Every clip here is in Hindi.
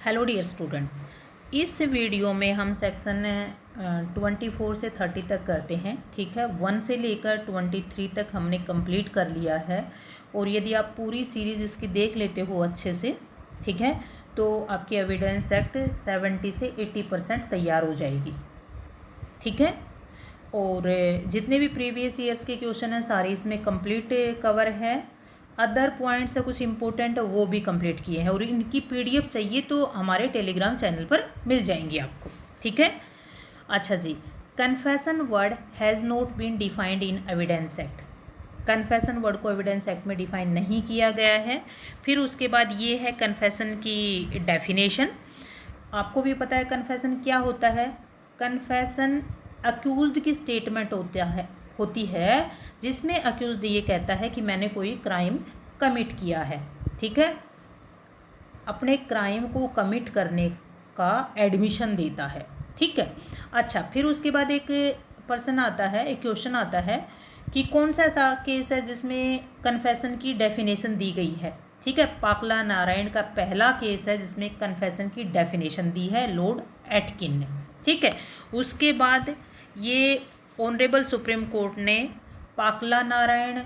हेलो डियर स्टूडेंट, इस वीडियो में हम सेक्शन 24 से 30 तक करते हैं। ठीक है, 1 से लेकर 23 तक हमने कंप्लीट कर लिया है। और यदि आप पूरी सीरीज़ इसकी देख लेते हो अच्छे से, ठीक है, तो आपकी एविडेंस एक्ट 70 से 80% तैयार हो जाएगी। ठीक है, और जितने भी प्रीवियस ईयर्स के क्वेश्चन हैं सारे इसमें कंप्लीट कवर है। अदर पॉइंट्स है कुछ इंपॉर्टेंट वो भी कंप्लीट किए हैं, और इनकी पीडीएफ चाहिए तो हमारे टेलीग्राम चैनल पर मिल जाएंगी आपको। ठीक है, अच्छा जी, confession word has not been defined in evidence act. Confession word को एविडेंस एक्ट में डिफाइन नहीं किया गया है। फिर उसके बाद ये है कन्फेशन की डेफिनेशन। आपको भी पता है कन्फेशन क्या होता है। कन्फेशन अक्यूज्ड की स्टेटमेंट होती है जिसमें अक्यूज्ड ये कहता है कि मैंने कोई क्राइम कमिट किया है। ठीक है, अपने क्राइम को कमिट करने का एडमिशन देता है। ठीक है, अच्छा, फिर उसके बाद एक पर्सन आता है, एक क्वेश्चन आता है कि कौन सा ऐसा केस है जिसमें कन्फेशन की डेफिनेशन दी गई है। ठीक है, पाकला नारायण का पहला केस है जिसमें कन्फेशन की डेफिनेशन दी है लॉर्ड एटकिन ने। ठीक है, उसके बाद ये ऑनरेबल सुप्रीम कोर्ट ने पाकला नारायण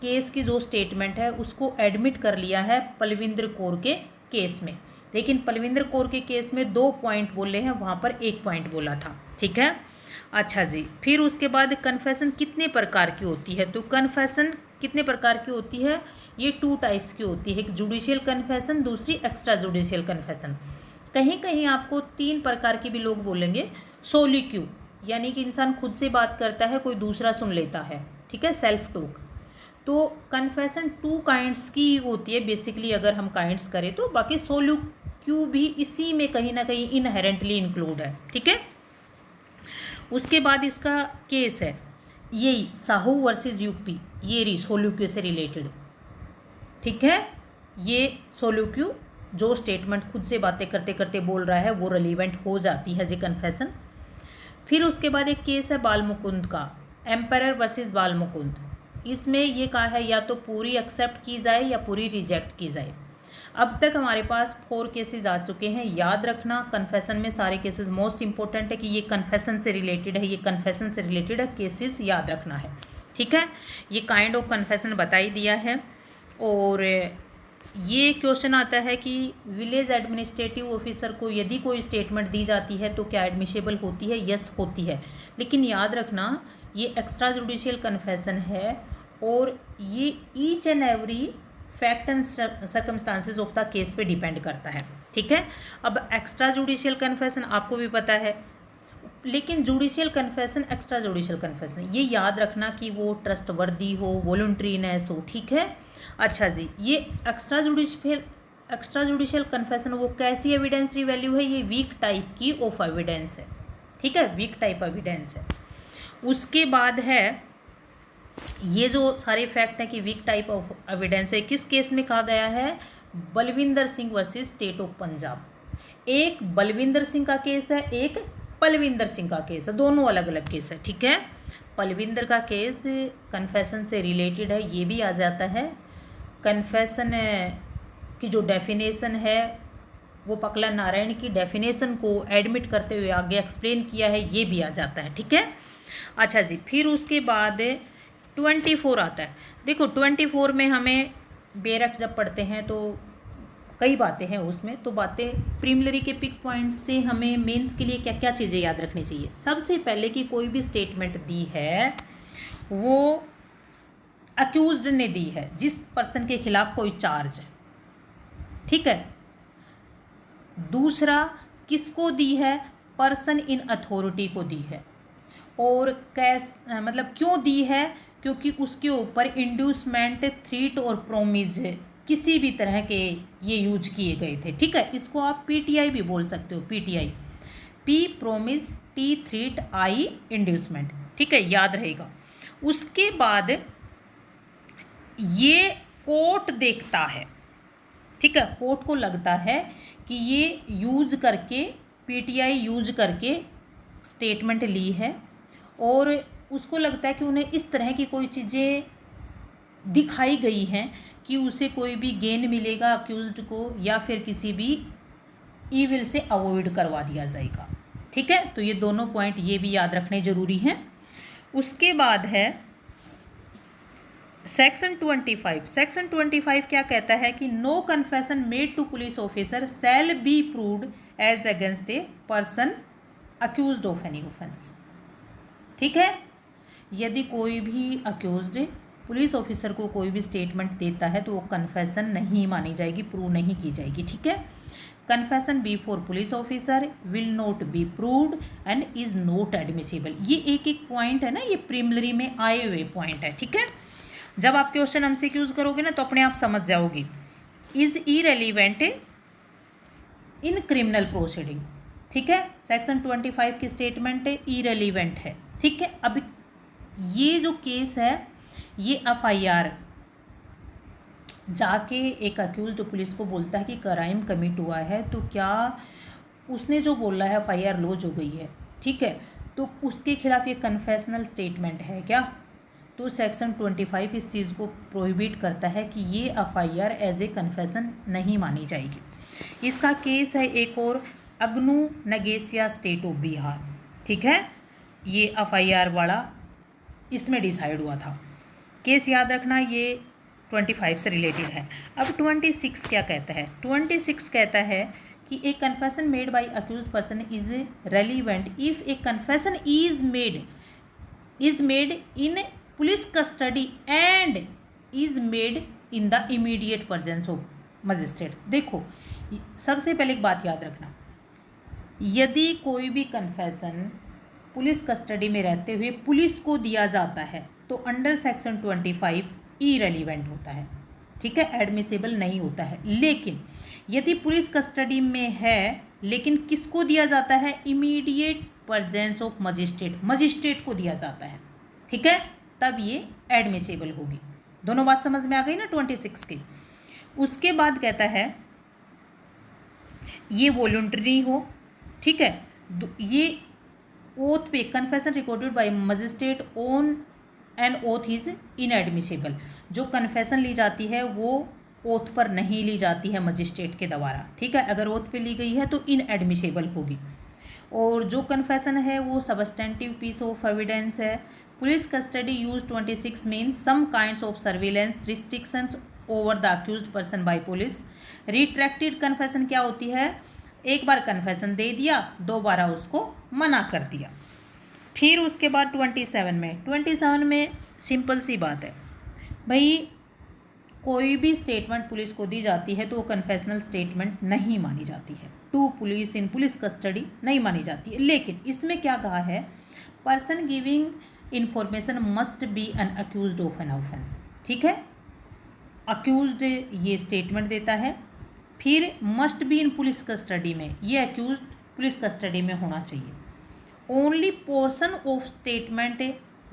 केस की जो स्टेटमेंट है उसको एडमिट कर लिया है पलविंदर कौर के केस में। लेकिन पलविंदर कौर के केस में 2 पॉइंट बोले हैं, वहाँ पर 1 पॉइंट बोला था। ठीक है, अच्छा जी, फिर उसके बाद कन्फेशन कितने प्रकार की होती है, तो कन्फेशन कितने प्रकार की होती है, ये 2 टाइप्स की होती है। एक जुडिशियल कन्फेशन, दूसरी एक्स्ट्रा जुडिशियल कन्फेशन। कहीं कहीं आपको 3 प्रकार की भी लोग बोलेंगे। सोलिक्यू यानी कि इंसान खुद से बात करता है, कोई दूसरा सुन लेता है। ठीक है, सेल्फ टॉक। तो कन्फेशन 2 काइंड्स की होती है बेसिकली, अगर हम काइंड्स करें तो। बाकी सोलिक्यू भी इसी में कहीं ना कहीं इनहेरेंटली इंक्लूड है। ठीक है, उसके बाद इसका केस है यही साहू वर्सेस यूपी, ये सोलिक्यू से रिलेटेड। ठीक है, ये सोलिक्यू जो स्टेटमेंट खुद से बातें करते करते बोल रहा है वो रिलीवेंट हो जाती है जी कन्फेशन। फिर उसके बाद एक केस है बाल मुकुंद का, एम्पायर वर्सेस बाल मुकुंद। इसमें ये कहा है या तो पूरी एक्सेप्ट की जाए या पूरी रिजेक्ट की जाए। अब तक हमारे पास 4 केसेस आ चुके हैं। याद रखना, कन्फेशन में सारे केसेस मोस्ट इंपॉर्टेंट है कि ये कन्फेशन से रिलेटेड है, ये कन्फेशन से रिलेटेड है, केसेस याद रखना है। ठीक है, ये काइंड ऑफ कन्फेशन बता ही दिया है। और ये क्वेश्चन आता है कि विलेज एडमिनिस्ट्रेटिव ऑफिसर को यदि कोई स्टेटमेंट दी जाती है तो क्या एडमिशेबल होती है, यस होती है। लेकिन याद रखना ये एक्स्ट्रा जुडिशियल कन्फेशन है और ये each and every fact and circumstances of the case पे डिपेंड करता है। ठीक है, अब एक्स्ट्रा जुडिशियल कन्फेशन आपको भी पता है, लेकिन judicial confession extra judicial confession ये याद रखना कि वो ट्रस्टवर्दी हो, वॉलंटरीनेस हो। ठीक है, अच्छा जी, ये एक्स्ट्रा जुडिशियल कन्फेशन वो कैसी एविडेंसरी वैल्यू है, ये वीक टाइप की ऑफ एविडेंस है। ठीक है, वीक टाइप एविडेंस है। उसके बाद है ये जो सारे फैक्ट हैं कि वीक टाइप ऑफ एविडेंस है, किस केस में कहा गया है, Balwinder Singh versus state of Punjab. एक बलविंदर सिंह का केस है, एक पलविंदर सिंह का केस है, दोनों अलग अलग केस है। ठीक है, पलविंदर का केस कन्फेशन से रिलेटेड है, ये भी आ जाता है। कन्फेशन की जो डेफिनेशन है वो पकला नारायण की डेफिनेशन को एडमिट करते हुए आगे एक्सप्लेन किया है, ये भी आ जाता है। ठीक है, अच्छा जी, फिर उसके बाद 24 आता है। देखो 24 में हमें बेरक जब पढ़ते हैं तो कई बातें हैं उसमें, तो बातें प्रीलिमिनरी के पिक पॉइंट से हमें मेंस के लिए क्या क्या चीज़ें याद रखनी चाहिए। सबसे पहले कि कोई भी स्टेटमेंट दी है वो अक्यूज्ड ने दी है, जिस पर्सन के खिलाफ कोई चार्ज है। ठीक है, दूसरा किसको दी है, पर्सन इन अथॉरिटी को दी है। और मतलब क्यों दी है, क्योंकि उसके ऊपर इंड्यूसमेंट, थ्रीट और प्रोमिज किसी भी तरह के ये यूज किए गए थे। ठीक है, इसको आप पीटीआई भी बोल सकते हो, PTI, P promise, T threat, I inducement. ठीक है, याद रहेगा। उसके बाद ये कोर्ट देखता है। ठीक है, कोर्ट को लगता है कि ये यूज करके, पीटीआई यूज करके स्टेटमेंट ली है और उसको लगता है कि उन्हें इस तरह की कोई चीज़ें दिखाई गई हैं कि उसे कोई भी गेन मिलेगा अक्यूज्ड को, या फिर किसी भी ईविल से अवॉइड करवा दिया जाएगा। ठीक है, तो ये दोनों पॉइंट ये भी याद रखने जरूरी हैं। उसके बाद है सेक्शन 25। सेक्शन 25 क्या कहता है कि no confession made to police officer shall be proved as against a person accused of any offence. ठीक है, यदि कोई भी अक्यूज्ड पुलिस ऑफिसर को कोई भी स्टेटमेंट देता है तो वो कन्फेशन नहीं मानी जाएगी, प्रूव नहीं की जाएगी। ठीक है, confession before police officer will not be proved and is not admissible. ये एक एक पॉइंट है ना, ये प्रीलिमिनरी में आए हुए पॉइंट है। ठीक है, जब आप क्वेश्चन एमसीक्यूज करोगे ना तो अपने आप समझ जाओगे। Is irrelevant in criminal proceeding. ठीक है, सेक्शन 25 की स्टेटमेंट है इरेलीवेंट है। ठीक है, अब ये जो केस है ये एफआईआर जाके एक अक्यूज्ड पुलिस को बोलता है कि क्राइम कमिट हुआ है, तो क्या उसने जो बोला है एफआईआर लॉज हो गई है। ठीक है, तो उसके खिलाफ ये कन्फेशनल स्टेटमेंट है क्या, तो सेक्शन 25 इस चीज़ को प्रोहिबिट करता है कि ये एफआईआर एज ए कन्फेशन नहीं मानी जाएगी। इसका केस है एक और अग्नू नगेसिया स्टेट ऑफ बिहार। ठीक है, ये एफआईआर वाला इसमें डिसाइड हुआ था। केस याद रखना, ये 25 से रिलेटेड है। अब 26 क्या कहता है? 26 कहता है कि a confession made by accused person is relevant if a confession is made in police custody and is made in the immediate presence of magistrate. देखो, सबसे पहले एक बात याद रखना, यदि कोई भी कन्फेशन पुलिस कस्टडी में रहते हुए पुलिस को दिया जाता है तो अंडर सेक्शन 25 इरेलीवेंट होता है। ठीक है, एडमिसिबल नहीं होता है। लेकिन यदि पुलिस कस्टडी में है लेकिन किसको दिया जाता है? इमीडिएट प्रेजेंस ऑफ मजिस्ट्रेट को दिया जाता है। ठीक है, तब ये एडमिसिबल होगी। दोनों बात समझ में आ गई ना 26 की। उसके बाद कहता है ये वॉलंटरी हो। ठीक है, ये ओथ पे confession recorded by magistrate on an oath is inadmissible. जो कन्फेशन ली जाती है वो ओथ पर नहीं ली जाती है मजिस्ट्रेट के द्वारा। ठीक है, अगर ओथ पे ली गई है तो इनएडमिसिबल होगी। और जो कन्फेशन है वो सबस्टेंटिव पीस ऑफ एविडेंस है। Police custody use 26 means some kinds of surveillance restrictions over the accused person by police. Retracted confession क्या होती है? एक बार कन्फेशन दे दिया, दोबारा उसको मना कर दिया। फिर उसके बाद 27 में सिंपल सी बात है भाई, कोई भी स्टेटमेंट पुलिस को दी जाती है तो वो कन्फेशनल स्टेटमेंट नहीं मानी जाती है। To police in police custody नहीं मानी जाती है। लेकिन इसमें क्या कहा है? Person giving information must be an accused of an offence. ठीक है, अक्यूज्ड ये स्टेटमेंट देता है, फिर must be in police custody में, ये अक्यूज्ड पुलिस कस्टडी में होना चाहिए। Only portion of statement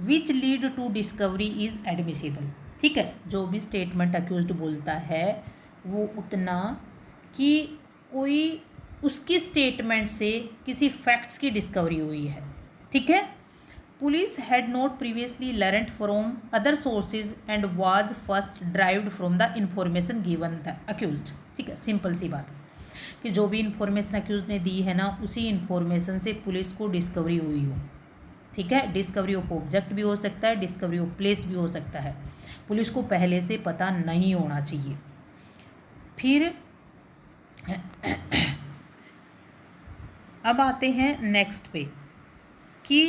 which lead to discovery is admissible. ठीक है, जो भी स्टेटमेंट अक्यूज्ड बोलता है वो उतना कि कोई उसकी स्टेटमेंट से किसी फैक्ट्स की डिस्कवरी हुई है। ठीक है, police had not previously learned from other sources and was first derived from the information given the accused. ठीक है, सिंपल सी बात कि जो भी इंफॉर्मेशन अक्यूज ने दी है ना, उसी इंफॉर्मेशन से पुलिस को डिस्कवरी हुई हो। ठीक है, डिस्कवरी ऑफ ऑब्जेक्ट भी हो सकता है, डिस्कवरी ऑफ प्लेस भी हो सकता है। पुलिस को पहले से पता नहीं होना चाहिए। फिर अब आते हैं नेक्स्ट पे कि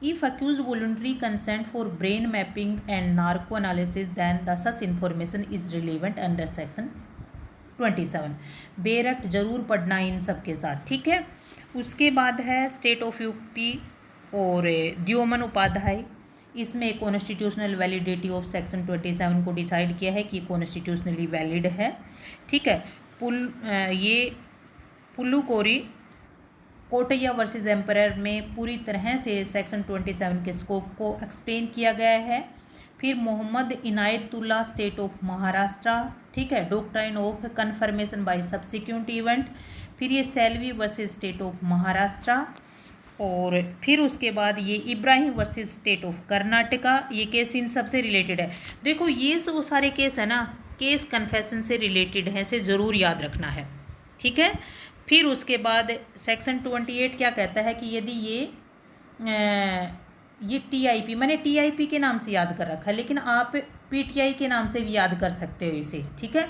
if accuse voluntary consent for brain mapping and narco analysis then the such information is relevant under section 27। बेरक्त जरूर पढ़ना इन सब के साथ। ठीक है, उसके बाद है स्टेट ऑफ यूपी और द्योमन उपाध्याय। इसमें कॉन्स्टिट्यूशनल वैलिडिटी ऑफ सेक्शन 27 को डिसाइड किया है कि कॉन्स्टिट्यूशनली वैलिड है। ठीक है, ये पुल्लुकोरी कोटैया वर्सेस एम्परर में पूरी तरह से सेक्शन 27 के स्कोप को एक्सप्लेन किया गया है। फिर मोहम्मद इनायतुल्ला स्टेट ऑफ महाराष्ट्र। ठीक है, doctrine of confirmation by subsequent event. फिर ये Selvi versus state of Maharashtra. और फिर उसके बाद ये Ibrahim versus state of Karnataka, ये केस इन सबसे रिलेटेड है। देखो ये वो सारे केस है ना, केस कन्फेशन से रिलेटेड है, इसे ज़रूर याद रखना है, ठीक है। फिर उसके बाद सेक्शन 28 क्या कहता है कि यदि ये टीआईपी, मैंने टीआईपी के नाम से याद कर रखा है, लेकिन आप पीटीआई के नाम से भी याद कर सकते हो इसे, ठीक है।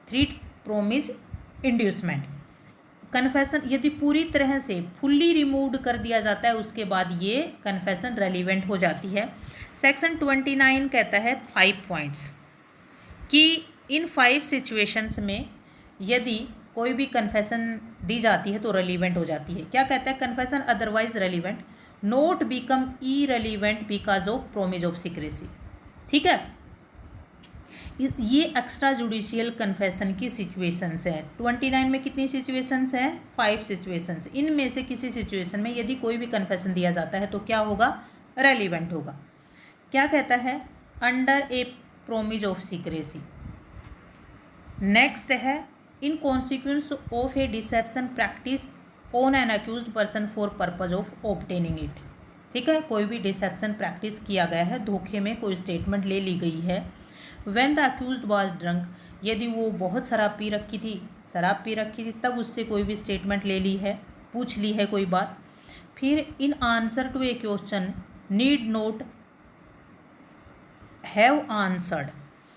Threat, promise, inducement. कन्फेशन यदि पूरी तरह से फुल्ली रिमूव्ड कर दिया जाता है उसके बाद ये कन्फेशन रेलिवेंट हो जाती है। सेक्शन 29 कहता है 5 पॉइंट्स कि इन 5 सिचुएशंस में यदि कोई भी कन्फेशन दी जाती है तो रेलिवेंट हो जाती है। क्या कहता है? Confession otherwise relevant note become irrelevant because of promise of secrecy, ठीक है। ये एक्स्ट्रा जुडिशियल कन्फेशन की सिचुएशंस है। 29 में कितनी सिचुएशंस हैं? 5 सिचुएशंस। इनमें से किसी सिचुएशन में यदि कोई भी कन्फेशन दिया जाता है तो क्या होगा? रेलिवेंट होगा। क्या कहता है? Under a promise of secrecy. Next है in consequence of a deception practice on an accused person for purpose of obtaining it, ठीक है। कोई भी डिसेप्शन प्रैक्टिस किया गया है, धोखे में कोई स्टेटमेंट ले ली गई है। When the accused was drunk, यदि वो बहुत शराब पी रखी थी तब उससे कोई भी स्टेटमेंट ले ली है, पूछ ली है कोई बात। फिर in answer to a question need not have answered,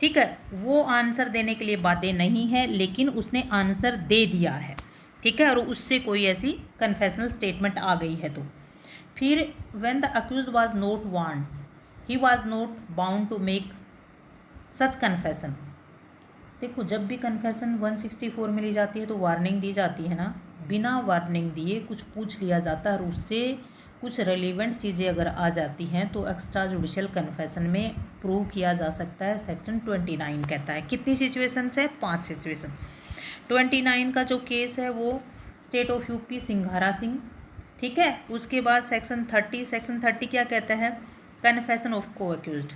ठीक है। वो आंसर देने के लिए बातें नहीं है लेकिन उसने आंसर दे दिया है, ठीक है, और उससे कोई ऐसी कन्फेशनल स्टेटमेंट आ गई है तो। फिर when the accused was not warned he was not bound to make such confession. देखो जब भी कन्फेशन 164 में ली जाती है तो वार्निंग दी जाती है ना, बिना वार्निंग दिए कुछ पूछ लिया जाता है और उससे कुछ रेलिवेंट चीज़ें अगर आ जाती हैं तो एक्स्ट्रा जुडिशियल कन्फेशन में प्रूव किया जा सकता है। सेक्शन 29 कहता है। कितनी सिचुएशंस है? 5 सिचुएशन। 29 का जो केस है वो स्टेट ऑफ यूपी सिंघारा सिंह, ठीक है। उसके बाद सेक्शन 30 क्या कहता है? कन्फेशन ऑफ को अक्यूज्ड।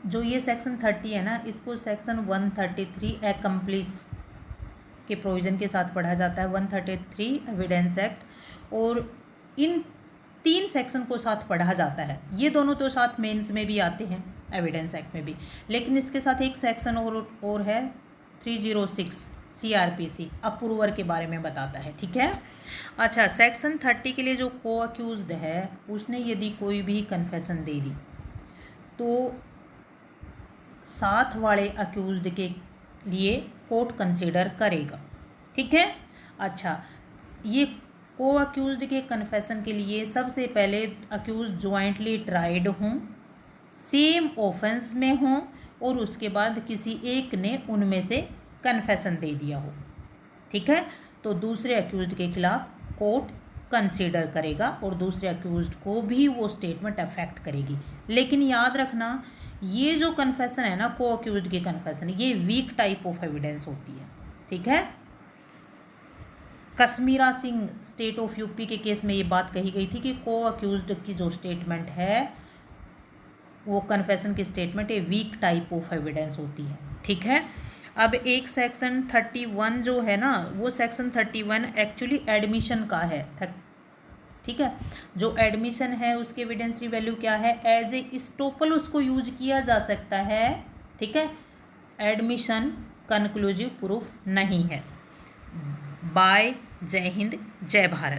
जो ये सेक्शन 30 है ना, इसको सेक्शन 133 एक्म्प्लिस के प्रोविज़न के साथ पढ़ा जाता है। 133 एविडेंस एक्ट, और इन 3 सेक्शन को साथ पढ़ा जाता है। ये दोनों तो साथ मेंस में भी आते हैं, एविडेंस एक्ट में भी, लेकिन इसके साथ एक सेक्शन और है 306 CRPC, अप्रूवर के बारे में बताता है, ठीक है। अच्छा, सेक्शन 30 के लिए जो को अक्यूज्ड है उसने यदि कोई भी कन्फेशन दे दी तो साथ वाले अक्यूज्ड के लिए कोर्ट कंसीडर करेगा, ठीक है। अच्छा, ये को अक्यूज्ड के कन्फेशन के लिए सबसे पहले अक्यूज्ड जॉइंटली ट्राइड हों, सेम ऑफेंस में हों, और उसके बाद किसी एक ने उनमें से कन्फेशन दे दिया हो, ठीक है। तो दूसरे अक्यूज्ड के खिलाफ कोर्ट कंसीडर करेगा और दूसरे अक्यूज्ड को भी वो स्टेटमेंट अफेक्ट करेगी। लेकिन याद रखना, ये जो कन्फेशन है ना, को अक्यूज्ड की कन्फेशन, ये वीक टाइप ऑफ एविडेंस होती है, ठीक है। Kashmira Singh state of UP के केस में ये बात कही गई थी कि को अक्यूज्ड की जो स्टेटमेंट है वो कन्फेशन की स्टेटमेंट ये वीक टाइप ऑफ एविडेंस होती है, ठीक है। अब एक सेक्शन 31 जो है ना, वो सेक्शन 31 एक्चुअली एडमिशन का है, ठीक है। जो एडमिशन है उसकी एविडेंसरी वैल्यू क्या है? एज ए स्टोपल उसको यूज किया जा सकता है, ठीक है। एडमिशन कंक्लूसिव प्रूफ नहीं है। बाय, जय हिंद, जय भारत।